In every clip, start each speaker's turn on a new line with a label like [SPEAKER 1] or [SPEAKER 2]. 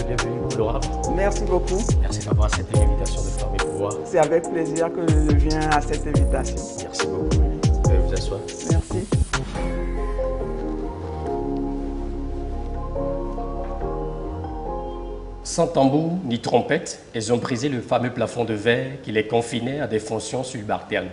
[SPEAKER 1] bienvenue, honorable.
[SPEAKER 2] Merci beaucoup.
[SPEAKER 1] Merci d'avoir accepté l'invitation de Femmes et Pouvoir.
[SPEAKER 2] C'est avec plaisir que je viens à cette invitation.
[SPEAKER 1] Merci beaucoup. Veuillez vous asseoir.
[SPEAKER 2] Merci.
[SPEAKER 1] Sans tambour ni trompette, elles ont brisé le fameux plafond de verre qui les confinait à des fonctions subalternes.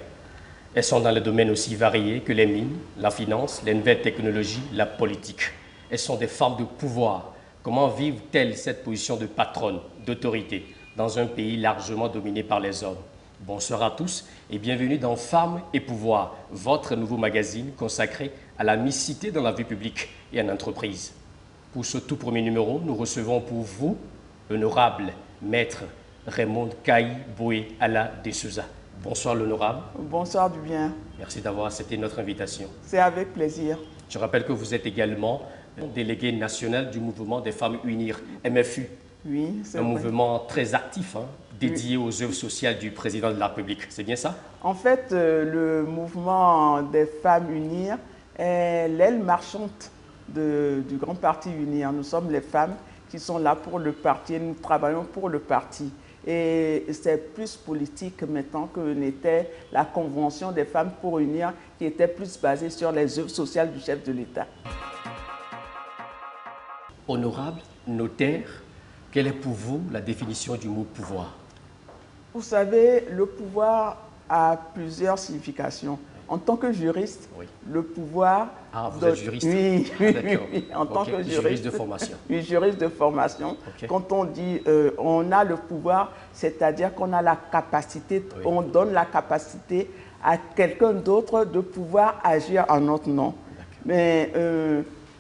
[SPEAKER 1] Elles sont dans le domaine aussi varié que les mines, la finance, les nouvelles technologies, la politique. Elles sont des femmes de pouvoir. Comment vivent-elles cette position de patronne, d'autorité, dans un pays largement dominé par les hommes? Bonsoir à tous et bienvenue dans Femmes et Pouvoir, votre nouveau magazine consacré à la mixité dans la vie publique et en entreprise. Pour ce tout premier numéro, nous recevons pour vous l'honorable maître Raymond Kaï Boué Alla de Souza. Bonsoir l'honorable.
[SPEAKER 2] Bonsoir du bien.
[SPEAKER 1] Merci d'avoir accepté notre invitation.
[SPEAKER 2] C'est avec plaisir.
[SPEAKER 1] Je rappelle que vous êtes également délégué national du mouvement des femmes unir, MFU.
[SPEAKER 2] Oui, c'est
[SPEAKER 1] un
[SPEAKER 2] vrai.
[SPEAKER 1] mouvement très actif, dédié aux œuvres sociales du président de la République. C'est bien ça?
[SPEAKER 2] En fait, le mouvement des femmes unir est l'aile marchante du grand parti unir. Nous sommes les femmes qui sont là pour le parti et nous travaillons pour le parti. Et c'est plus politique maintenant que n'était la Convention des femmes pour unir qui était plus basée sur les œuvres sociales du chef de l'État.
[SPEAKER 1] Honorable, notaire, quelle est pour vous la définition du mot pouvoir?
[SPEAKER 2] Vous savez, le pouvoir a plusieurs significations. En tant que juriste,
[SPEAKER 1] Oui.
[SPEAKER 2] le pouvoir...
[SPEAKER 1] Ah, vous êtes juriste?
[SPEAKER 2] Oui,
[SPEAKER 1] D'accord.
[SPEAKER 2] oui, en tant que
[SPEAKER 1] Juriste de formation.
[SPEAKER 2] Oui, juriste de formation.
[SPEAKER 1] Ok.
[SPEAKER 2] Quand on dit on a le pouvoir, c'est-à-dire qu'on a la capacité,
[SPEAKER 1] Oui.
[SPEAKER 2] on donne la capacité à quelqu'un d'autre de pouvoir agir en notre nom. Mais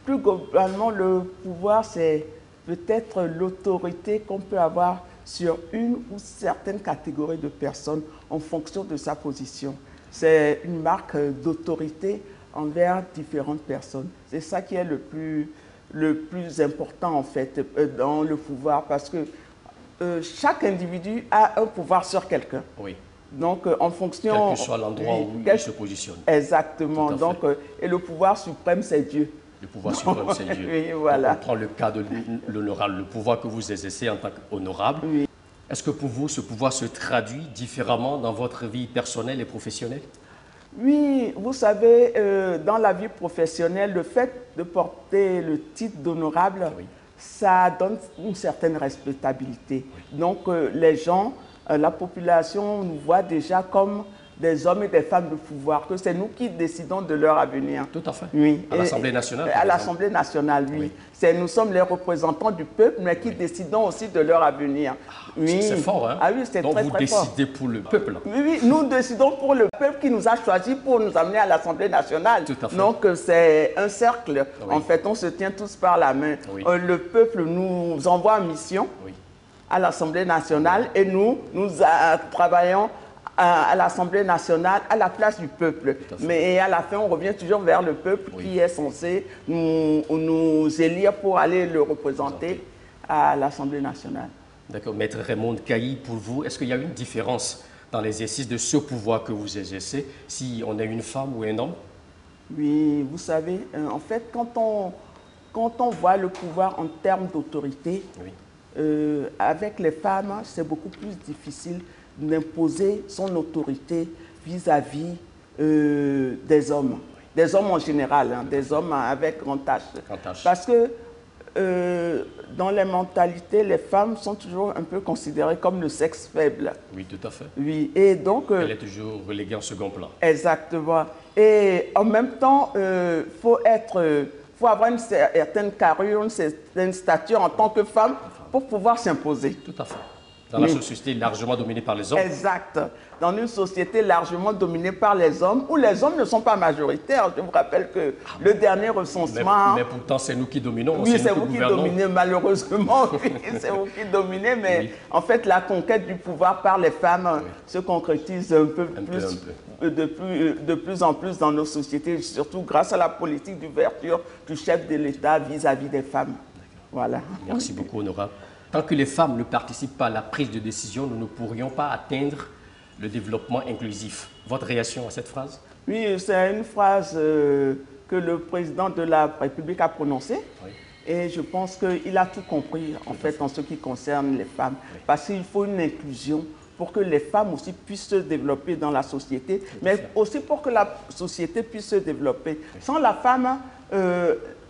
[SPEAKER 2] plus globalement, le pouvoir, c'est peut-être l'autorité qu'on peut avoir sur une ou certaines catégories de personnes en fonction de sa position. C'est une marque d'autorité envers différentes personnes. C'est ça qui est le plus important en fait dans le pouvoir parce que chaque individu a un pouvoir sur quelqu'un.
[SPEAKER 1] Oui.
[SPEAKER 2] Donc en fonction...
[SPEAKER 1] Quel que soit l'endroit où il se positionne.
[SPEAKER 2] Exactement.
[SPEAKER 1] Tout à
[SPEAKER 2] Donc, et le pouvoir suprême, c'est Dieu.
[SPEAKER 1] Le pouvoir suprême, c'est Dieu.
[SPEAKER 2] Oui, voilà.
[SPEAKER 1] On prend le cas de l'honorable, le pouvoir que vous exercez en tant qu'honorable.
[SPEAKER 2] Oui.
[SPEAKER 1] Est-ce que pour vous, ce pouvoir se traduit différemment dans votre vie personnelle et professionnelle?
[SPEAKER 2] Oui, vous savez, dans la vie professionnelle, le fait de porter le titre d'honorable,
[SPEAKER 1] Oui.
[SPEAKER 2] ça donne une certaine respectabilité. Donc, les gens, la population nous voit déjà comme des hommes et des femmes de pouvoir, que c'est nous qui décidons de leur avenir.
[SPEAKER 1] Tout à fait.
[SPEAKER 2] Oui.
[SPEAKER 1] À l'Assemblée nationale, par
[SPEAKER 2] À
[SPEAKER 1] exemple.
[SPEAKER 2] l'Assemblée nationale, oui.
[SPEAKER 1] Oui.
[SPEAKER 2] Nous sommes les représentants du peuple, mais qui décidons aussi de leur avenir. Oui.
[SPEAKER 1] C'est fort, hein?
[SPEAKER 2] Ah oui, c'est
[SPEAKER 1] Donc
[SPEAKER 2] très,
[SPEAKER 1] vous
[SPEAKER 2] très fort.
[SPEAKER 1] décidez pour le peuple.
[SPEAKER 2] Oui, oui, nous décidons pour le peuple qui nous a choisis pour nous amener à l'Assemblée nationale.
[SPEAKER 1] Tout à fait.
[SPEAKER 2] Donc c'est un cercle.
[SPEAKER 1] Oui.
[SPEAKER 2] En fait, on se tient tous par la main.
[SPEAKER 1] Oui.
[SPEAKER 2] Le peuple nous envoie en mission
[SPEAKER 1] Oui.
[SPEAKER 2] à l'Assemblée nationale et nous travaillons à l'Assemblée nationale à la place du peuple.
[SPEAKER 1] Tout à fait.
[SPEAKER 2] Mais à la fin, on revient toujours vers le peuple
[SPEAKER 1] Oui.
[SPEAKER 2] qui est censé nous élire pour aller le représenter à l'Assemblée nationale.
[SPEAKER 1] D'accord. Maître Raymond Kaï, pour vous, est-ce qu'il y a une différence dans l'exercice de ce pouvoir que vous exercez, si on est une femme ou un homme?
[SPEAKER 2] Oui, vous savez, en fait, quand on voit le pouvoir en termes d'autorité,
[SPEAKER 1] Oui.
[SPEAKER 2] avec les femmes, c'est beaucoup plus difficile d'imposer son autorité vis-à-vis des hommes. Des hommes en général, hein, des hommes avec grand H.
[SPEAKER 1] Grand H.
[SPEAKER 2] Parce que dans les mentalités, les femmes sont toujours un peu considérées comme le sexe faible.
[SPEAKER 1] Oui, tout à fait.
[SPEAKER 2] Oui, et donc...
[SPEAKER 1] Elle est toujours reléguée en second plan.
[SPEAKER 2] Exactement. Et en même temps, faut avoir une certaine carrure, une certaine stature en tant que femme pour pouvoir s'imposer.
[SPEAKER 1] Tout à fait. Dans la société largement dominée par les hommes.
[SPEAKER 2] Exact. Dans une société largement dominée par les hommes, où les hommes ne sont pas majoritaires. Je vous rappelle que le dernier recensement...
[SPEAKER 1] Mais pourtant, c'est nous qui dominons.
[SPEAKER 2] Oui, c'est
[SPEAKER 1] nous
[SPEAKER 2] vous qui
[SPEAKER 1] gouvernons.
[SPEAKER 2] dominez, malheureusement. Oui, c'est vous qui dominez, mais
[SPEAKER 1] Oui.
[SPEAKER 2] en fait, la conquête du pouvoir par les femmes se concrétise un peu
[SPEAKER 1] Un
[SPEAKER 2] plus,
[SPEAKER 1] peu.
[SPEAKER 2] de plus en plus dans nos sociétés, surtout grâce à la politique d'ouverture du chef de l'État vis-à-vis des femmes. Voilà.
[SPEAKER 1] Merci beaucoup, honorable. Tant que les femmes ne participent pas à la prise de décision, nous ne pourrions pas atteindre le développement inclusif. Votre réaction à cette phrase?
[SPEAKER 2] Oui, c'est une phrase que le président de la République a prononcée.
[SPEAKER 1] Oui.
[SPEAKER 2] Et je pense qu'il a tout compris, en fait, en ce qui concerne les femmes. Parce qu'il faut une inclusion pour que les femmes aussi puissent se développer dans la société, mais aussi pour que la société puisse se développer. Sans la femme,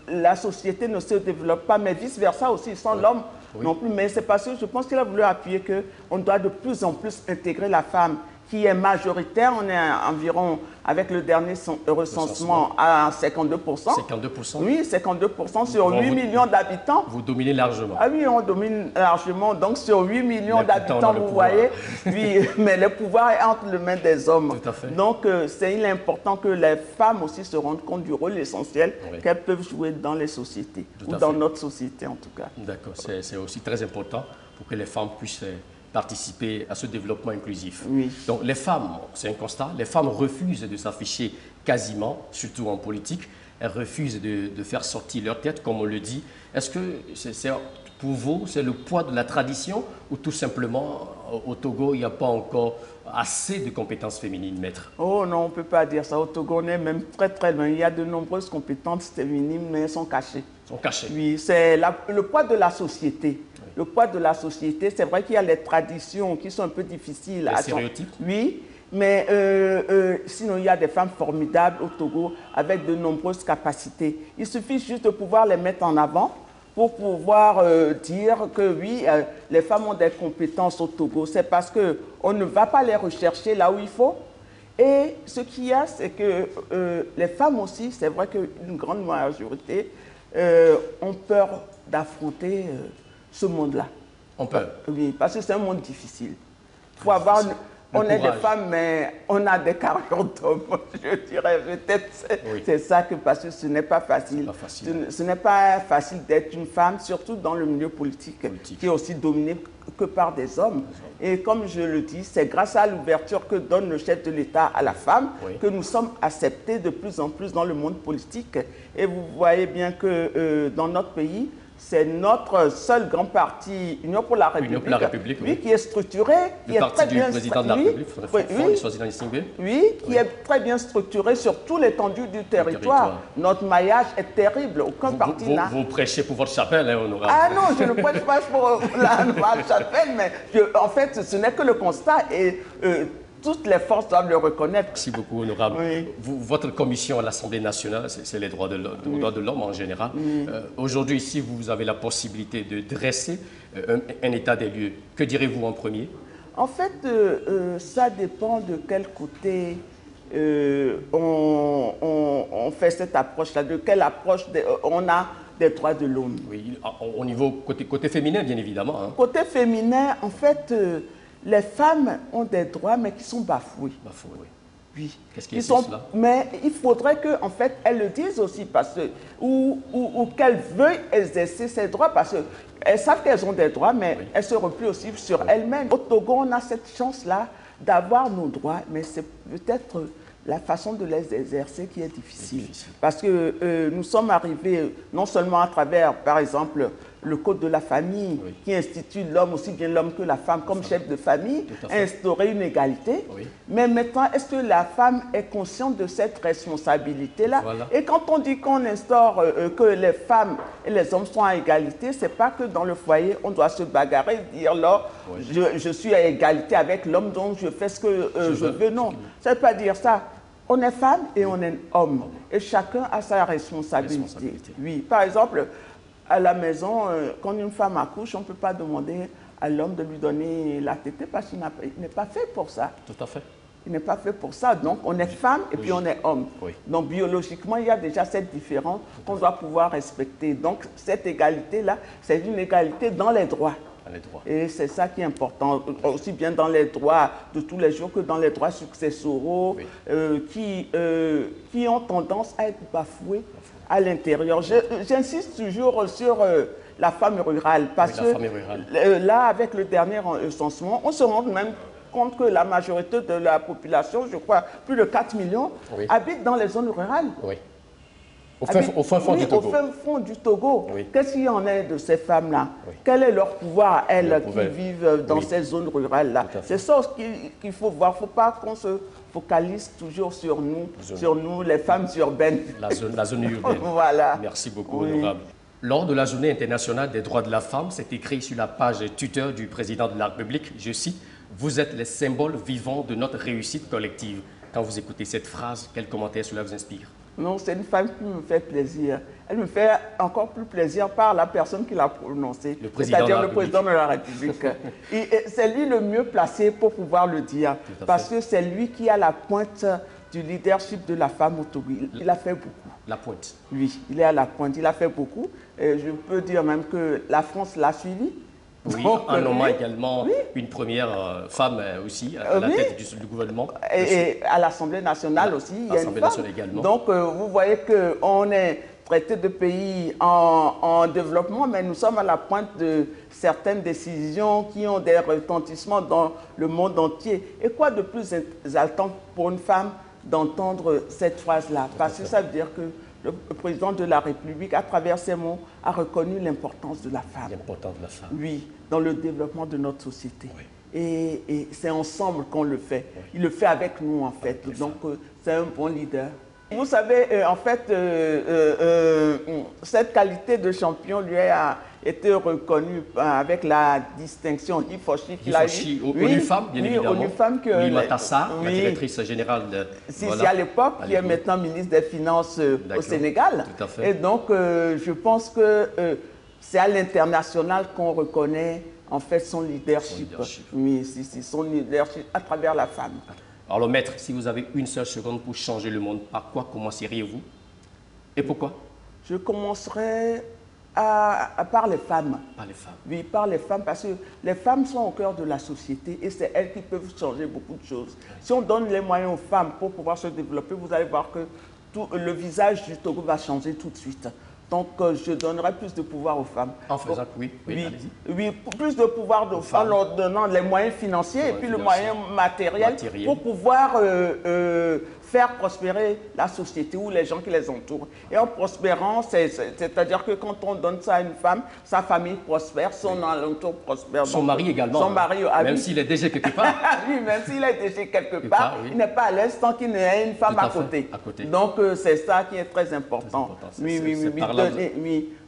[SPEAKER 2] la société ne se développe pas, mais vice-versa aussi, sans l'homme non plus. Mais c'est parce que je pense qu'il a voulu appuyer qu'on doit de plus en plus intégrer la femme, qui est majoritaire. On est environ, avec le dernier recensement, à 52%.
[SPEAKER 1] 52%?
[SPEAKER 2] Oui, 52% sur 8 millions d'habitants.
[SPEAKER 1] Vous dominez largement.
[SPEAKER 2] Ah oui, on domine largement. Donc sur 8 millions d'habitants, vous voyez, oui, mais le pouvoir est entre les mains des hommes.
[SPEAKER 1] Tout à fait.
[SPEAKER 2] Donc il est important que les femmes aussi se rendent compte du rôle essentiel qu'elles peuvent jouer dans les sociétés, ou dans notre société en tout cas.
[SPEAKER 1] D'accord, c'est aussi très important pour que les femmes puissent participer à ce développement inclusif.
[SPEAKER 2] Oui.
[SPEAKER 1] Donc les femmes, c'est un constat, les femmes refusent de s'afficher quasiment, surtout en politique. Elles refusent de faire sortir leur tête, comme on le dit. Est-ce que pour vous, c'est le poids de la tradition ou tout simplement, au Togo, il n'y a pas encore assez de compétences féminines, maître?
[SPEAKER 2] Oh non, on ne peut pas dire ça. Au Togo, on est même très très loin. Il y a de nombreuses compétences féminines, mais elles sont cachées.
[SPEAKER 1] Sont cachées.
[SPEAKER 2] Oui, c'est le poids de la société. Le poids de la société, c'est vrai qu'il y a les traditions qui sont un peu difficiles.
[SPEAKER 1] Les stéréotypes.
[SPEAKER 2] Oui, mais sinon il y a des femmes formidables au Togo avec de nombreuses capacités. Il suffit juste de pouvoir les mettre en avant pour pouvoir dire que oui, les femmes ont des compétences au Togo. C'est parce qu'on ne va pas les rechercher là où il faut. Et ce qu'il y a, c'est que les femmes aussi, c'est vrai qu'une grande majorité ont peur d'affronter ce monde-là.
[SPEAKER 1] On peut.
[SPEAKER 2] Oui, parce que c'est un monde difficile. Faut avoir, on est des femmes, mais on a des carrières d'hommes. Je dirais peut-être c'est ça, parce que ce n'est pas facile. Ce n'est pas facile d'être une femme, surtout dans le milieu politique, qui est aussi dominé que par des hommes. Et comme je le dis, c'est grâce à l'ouverture que donne le chef de l'État à la femme que nous sommes acceptés de plus en plus dans le monde politique. Et vous voyez bien que dans notre pays, c'est notre seul grand parti, Union pour la République, oui, qui est structuré, qui est très bien qui est très bien structuré sur tout l'étendue du territoire. Notre maillage est terrible, aucun parti n'a.
[SPEAKER 1] Vous prêchez pour votre chapelle, hein, honorable.
[SPEAKER 2] Ah non, je ne prêche pas pour la chapelle, mais en fait, ce n'est que le constat et toutes les forces doivent le reconnaître.
[SPEAKER 1] Merci beaucoup, honorable.
[SPEAKER 2] Oui.
[SPEAKER 1] Votre commission à l'Assemblée nationale, c'est les droits de l'homme en général. Aujourd'hui, ici, vous avez la possibilité de dresser un état des lieux. Que direz-vous en premier?
[SPEAKER 2] En fait, ça dépend de quel côté on fait cette approche-là, de quelle approche on a des droits de l'homme.
[SPEAKER 1] Oui, au niveau côté féminin, bien évidemment. Hein.
[SPEAKER 2] Côté féminin, en fait, les femmes ont des droits, mais qui sont bafoués.
[SPEAKER 1] Bafoués, oui.
[SPEAKER 2] Oui.
[SPEAKER 1] Qu'est-ce qui est cela?
[SPEAKER 2] Mais il faudrait qu'en fait, elles le disent aussi, parce que, ou qu'elles veuillent exercer ces droits, parce qu'elles savent qu'elles ont des droits, mais elles se replient aussi sur elles-mêmes. Au Togo, on a cette chance-là d'avoir nos droits, mais c'est peut-être la façon de les exercer qui est difficile. Parce que nous sommes arrivés non seulement à travers, par exemple, le code de la famille, qui institue l'homme, aussi bien l'homme que la femme, comme chef de famille, à instaurer une égalité. Mais maintenant, est-ce que la femme est consciente de cette responsabilité-là? Et quand on dit qu'on instaure que les femmes et les hommes sont à égalité, ce n'est pas que dans le foyer, on doit se bagarrer, dire là, je suis à égalité avec l'homme, donc je fais ce que je veux. Non, ça ne veut pas dire ça. On est femme et on est homme. Et chacun a sa responsabilité. Oui, par exemple, à la maison, quand une femme accouche, on ne peut pas demander à l'homme de lui donner la tétée parce qu'il n'est pas fait pour ça.
[SPEAKER 1] Tout à fait.
[SPEAKER 2] Il n'est pas fait pour ça. Donc, on est femme et puis on est homme. Donc, biologiquement, il y a déjà cette différence qu'on doit pouvoir respecter. Donc, cette égalité-là, c'est une égalité dans les droits. Et c'est ça qui est important, aussi bien dans les droits de tous les jours que dans les droits successoraux qui ont tendance à être bafoués à l'intérieur. J'insiste toujours sur la femme rurale, parce que là, avec le dernier recensement, on se rend même compte que la majorité de la population, je crois plus de 4 millions, habite dans les zones rurales.
[SPEAKER 1] Au fin fond du Togo.
[SPEAKER 2] Au fin fond du Togo. Qu'est-ce qu'il y en est de ces femmes-là? Quel est leur pouvoir, elles, qui vivent dans ces zones rurales-là? C'est ça qu'il faut voir. Il ne faut pas qu'on se focalise toujours sur nous, les femmes urbaines.
[SPEAKER 1] La zone urbaine.
[SPEAKER 2] Voilà.
[SPEAKER 1] Merci beaucoup, honorable. Lors de la Journée internationale des droits de la femme, c'est écrit sur la page Twitter du président de la République, je cite, « Vous êtes les symboles vivants de notre réussite collective ». Quand vous écoutez cette phrase, quel commentaire cela vous inspire?
[SPEAKER 2] Non, c'est une femme qui me fait plaisir. Elle me fait encore plus plaisir par la personne qui l'a prononcée, c'est-à-dire le président de la République. Et c'est lui le mieux placé pour pouvoir le dire, parce que c'est lui qui a la pointe du leadership de la femme au Togo. Il a fait beaucoup.
[SPEAKER 1] La pointe.
[SPEAKER 2] Oui, il est à la pointe, il a fait beaucoup. Et je peux dire même que la France l'a suivi.
[SPEAKER 1] Oui, en nommant également une première femme aussi à la tête du gouvernement.
[SPEAKER 2] Et à l'Assemblée nationale aussi, il y a une femme.
[SPEAKER 1] Également.
[SPEAKER 2] Donc, vous voyez qu'on est traité de pays en développement, mais nous sommes à la pointe de certaines décisions qui ont des retentissements dans le monde entier. Et quoi de plus exaltant pour une femme d'entendre cette phrase-là? Parce que ça veut dire que le président de la République, à travers ses mots, a reconnu l'importance de la femme.
[SPEAKER 1] L'importance de la femme.
[SPEAKER 2] Oui, dans le développement de notre société.
[SPEAKER 1] Oui.
[SPEAKER 2] Et c'est ensemble qu'on le fait. Oui. Il le fait avec nous, en fait. Donc, c'est un bon leader. Vous savez, en fait, cette qualité de champion lui a été reconnue avec la distinction Hifoshi qu'il a eu.
[SPEAKER 1] ONU Femmes, bien évidemment.
[SPEAKER 2] ONU Femmes que
[SPEAKER 1] Oulimata, la directrice générale de...
[SPEAKER 2] C'est à l'époque, qui est maintenant ministre des Finances au Sénégal.
[SPEAKER 1] Tout à fait.
[SPEAKER 2] Et donc, je pense que c'est à l'international qu'on reconnaît en fait son leadership. Oui, son leadership à travers la femme.
[SPEAKER 1] Alors, maître, si vous avez une seule seconde pour changer le monde, par quoi commenceriez-vous? Et pourquoi?
[SPEAKER 2] Je commencerai par les femmes.
[SPEAKER 1] Par les femmes.
[SPEAKER 2] Oui, par les femmes, parce que les femmes sont au cœur de la société et c'est elles qui peuvent changer beaucoup de choses. Si on donne les moyens aux femmes pour pouvoir se développer, vous allez voir que le visage du Togo va changer tout de suite. Donc, je donnerai plus de pouvoir aux femmes.
[SPEAKER 1] En faisant, oui,
[SPEAKER 2] plus de pouvoir aux femmes, en leur donnant les moyens financiers et puis le moyen matériel pour pouvoir faire prospérer la société ou les gens qui les entourent. Et en prospérant, c'est-à-dire que quand on donne ça à une femme, sa famille prospère, son entour prospère.
[SPEAKER 1] Son mari également.
[SPEAKER 2] Son mari,
[SPEAKER 1] même s'il est déjà quelque part.
[SPEAKER 2] Oui, même s'il est déjà quelque part, il n'est pas à l'aise tant qu'il n'ait une femme à côté. Donc, c'est ça qui est très important.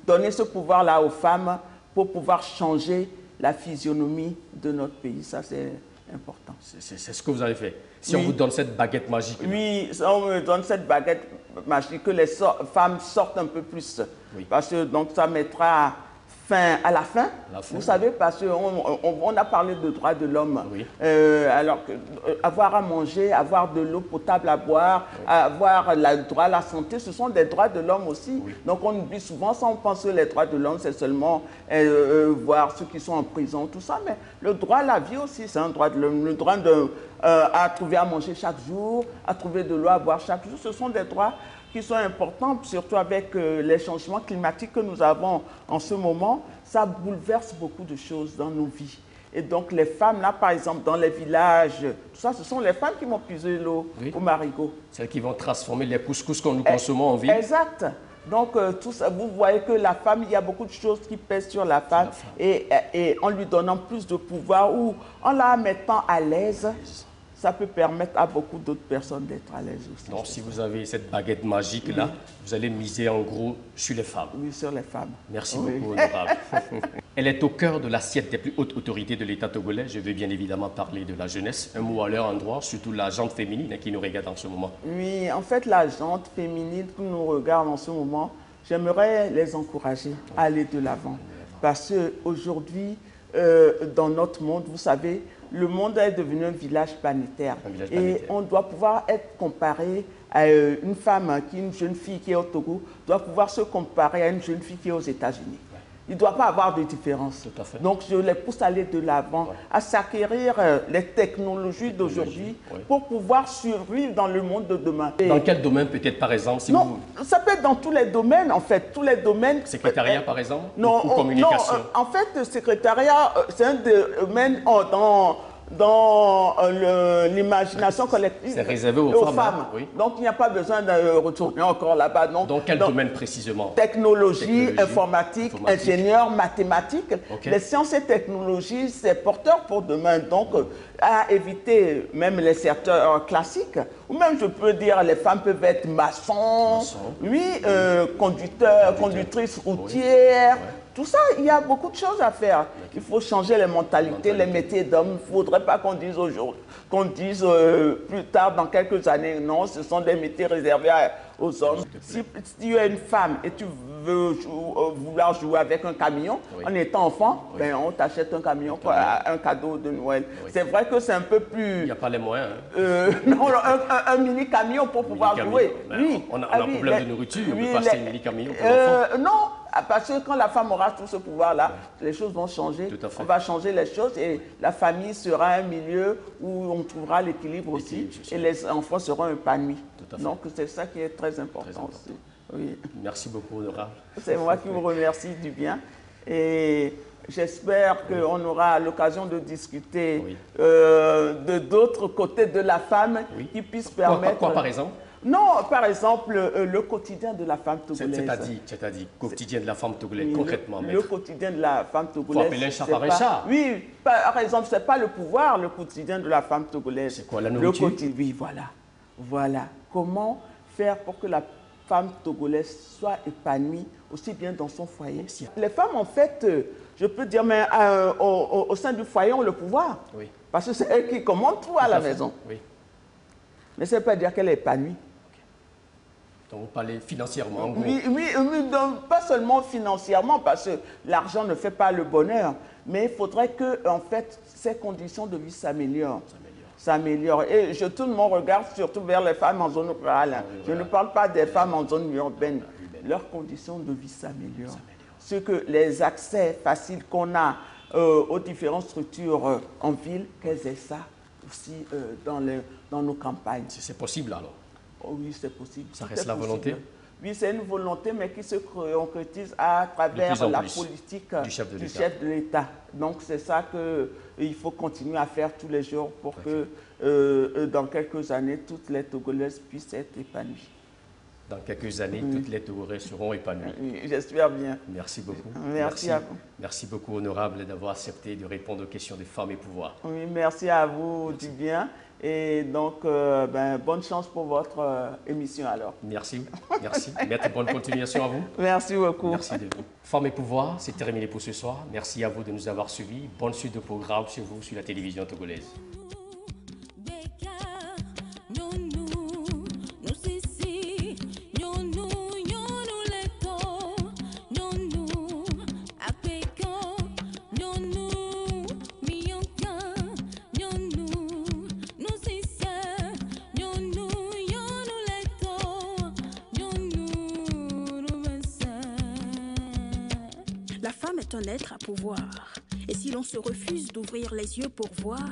[SPEAKER 2] Donner ce pouvoir-là aux femmes pour pouvoir changer la physionomie de notre pays, ça c'est important.
[SPEAKER 1] C'est ce que vous avez fait. Si on vous donne cette baguette magique.
[SPEAKER 2] Oui, si on me donne cette baguette magique, que les femmes sortent un peu plus. Parce que donc ça mettra fin à la fin. Vous savez, parce qu'on a parlé de droits de l'homme. Alors, avoir à manger, avoir de l'eau potable à boire, avoir le droit à la santé, ce sont des droits de l'homme aussi. Donc, on oublie souvent ça, on pense que les droits de l'homme, c'est seulement voir ceux qui sont en prison, tout ça. Mais le droit à la vie aussi, c'est un droit de l'homme. Le droit à trouver à manger chaque jour, à trouver de l'eau à boire chaque jour, ce sont des droits qui sont importants, surtout avec les changements climatiques que nous avons en ce moment. Ça bouleverse beaucoup de choses dans nos vies. Et donc les femmes, là par exemple, dans les villages, tout ça, ce sont les femmes qui vont puiser l'eau au marigot.
[SPEAKER 1] Celles qui vont transformer les couscous que nous consommons en ville.
[SPEAKER 2] Exact. Donc tout ça, vous voyez que la femme, il y a beaucoup de choses qui pèsent sur la femme. Et en lui donnant plus de pouvoir ou en la mettant à l'aise, ça peut permettre à beaucoup d'autres personnes d'être à l'aise aussi.
[SPEAKER 1] Donc, si vous avez cette baguette magique-là, vous allez miser en gros sur les femmes.
[SPEAKER 2] Oui, sur les femmes.
[SPEAKER 1] Merci beaucoup, honorable. Elle est au cœur de l'assiette des plus hautes autorités de l'État togolais. Je veux bien évidemment parler de la jeunesse. Un mot à leur endroit, surtout la gente féminine qui nous regarde en ce moment. Oui,
[SPEAKER 2] en fait, la gente féminine qui nous regarde en ce moment, j'aimerais les encourager à aller de l'avant. Parce qu'aujourd'hui, dans notre monde, vous savez, le monde est devenu un village planétaire. Et on doit pouvoir être comparé à une femme, une jeune fille qui est au Togo, doit pouvoir se comparer à une jeune fille qui est aux États-Unis. Il ne doit pas avoir de différence. Donc, je les pousse à aller de l'avant, à s'acquérir les technologies d'aujourd'hui pour pouvoir survivre dans le monde de demain.
[SPEAKER 1] Dans quel domaine peut-être, par exemple
[SPEAKER 2] ça peut être dans tous les domaines, en fait. Tous les domaines.
[SPEAKER 1] Secrétariat, par exemple?
[SPEAKER 2] Non,
[SPEAKER 1] ou communication?
[SPEAKER 2] Non, en fait, le secrétariat, c'est un domaine dans l'imagination collective.
[SPEAKER 1] C'est réservé aux femmes. Hein, oui.
[SPEAKER 2] Donc, il n'y a pas besoin de retourner encore là-bas.
[SPEAKER 1] Dans quel domaine précisément?
[SPEAKER 2] Technologie, informatique, ingénieur, mathématiques. Okay. Les sciences et technologies, c'est porteur pour demain. Donc, à éviter même les secteurs classiques. Ou même, je peux dire, les femmes peuvent être maçons, oui, conducteurs, conductrices routières. Oui. Tout ça, il y a beaucoup de choses à faire. Il faut changer les mentalités, les métiers d'hommes. Il ne faudrait pas qu'on dise aujourd'hui, qu'on dise plus tard, dans quelques années, non, ce sont des métiers réservés aux hommes. Si tu es une femme et tu veux vouloir jouer avec un camion, en étant enfant, ben, on t'achète un camion, quoi, un cadeau de Noël. C'est vrai que c'est un peu plus... Il
[SPEAKER 1] n'y a pas les moyens.
[SPEAKER 2] Non, un mini-camion pour pouvoir jouer. Oui.
[SPEAKER 1] On a un problème de nourriture, on peut passer un mini-camion pour l'enfant.
[SPEAKER 2] Non. Parce que quand la femme aura tout ce pouvoir-là, les choses vont changer. On va changer les choses et la famille sera un milieu où on trouvera l'équilibre aussi et les enfants seront épanouis. Donc c'est ça qui est très important aussi. Oui.
[SPEAKER 1] Merci beaucoup, honorable.
[SPEAKER 2] C'est moi qui vous remercie du bien et j'espère qu'on aura l'occasion de discuter de d'autres côtés de la femme qui puissent permettre...
[SPEAKER 1] Quoi par exemple?
[SPEAKER 2] Non, par exemple, le quotidien de la femme togolaise.
[SPEAKER 1] C'est-à-dire, quotidien de la femme togolaise, concrètement.
[SPEAKER 2] Le quotidien de la femme togolaise.
[SPEAKER 1] Il faut appeler un chat par un chat.
[SPEAKER 2] Oui, par exemple, ce n'est pas le pouvoir, le quotidien de la femme togolaise.
[SPEAKER 1] C'est quoi, la nourriture?
[SPEAKER 2] Oui, voilà. Voilà. Comment faire pour que la femme togolaise soit épanouie aussi bien dans son foyer. Les femmes, en fait, je peux dire, mais au sein du foyer, ont le pouvoir. Oui. Parce que c'est elles qui commandent tout à la maison. Oui. Mais ça ne veut pas dire qu'elle est épanouie.
[SPEAKER 1] Donc, vous parlez financièrement, en gros.
[SPEAKER 2] Oui, donc, pas seulement financièrement, parce que l'argent ne fait pas le bonheur, mais il faudrait que, en fait, ces conditions de vie s'améliorent. Et je tourne mon regard surtout vers les femmes en zone rurale. Je ne parle pas des femmes en zone urbaine. Leurs conditions de vie s'améliorent. Ce que les accès faciles qu'on a aux différentes structures en ville, qu'elles aient ça aussi dans nos campagnes.
[SPEAKER 1] C'est possible alors?
[SPEAKER 2] Oh, oui, c'est possible.
[SPEAKER 1] Ça reste la volonté?
[SPEAKER 2] Oui, c'est une volonté, mais qui se concrétise à travers la politique du chef de l'État. Donc, c'est ça qu'il faut continuer à faire tous les jours pour que, dans quelques années, toutes les Togolaises puissent être épanouies.
[SPEAKER 1] Dans quelques années, toutes les Togolaises seront épanouies.
[SPEAKER 2] Oui, j'espère bien.
[SPEAKER 1] Merci beaucoup.
[SPEAKER 2] Merci à vous.
[SPEAKER 1] Merci beaucoup, honorable, d'avoir accepté de répondre aux questions des femmes et pouvoir.
[SPEAKER 2] Oui, merci à vous du bien. Et donc, bonne chance pour votre émission alors.
[SPEAKER 1] Merci, merci. Bonne continuation à vous.
[SPEAKER 2] Merci beaucoup.
[SPEAKER 1] Merci de vous. Femmes et pouvoir, c'est terminé pour ce soir. Merci à vous de nous avoir suivis. Bonne suite de programme sur vous, sur la télévision togolaise.
[SPEAKER 3] Un être à pouvoir. Et si l'on se refuse d'ouvrir les yeux pour voir,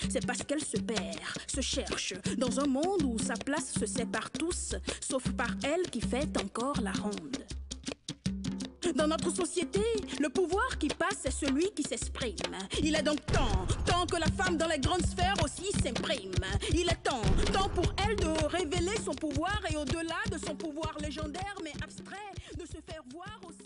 [SPEAKER 3] c'est parce qu'elle se perd, se cherche, dans un monde où sa place se sépare tous, sauf par elle qui fait encore la ronde. Dans notre société, le pouvoir qui passe, c'est celui qui s'exprime. Il est donc temps que la femme dans les grandes sphères aussi s'imprime. Il est temps pour elle de révéler son pouvoir et au-delà de son pouvoir légendaire mais abstrait, de se faire voir aussi.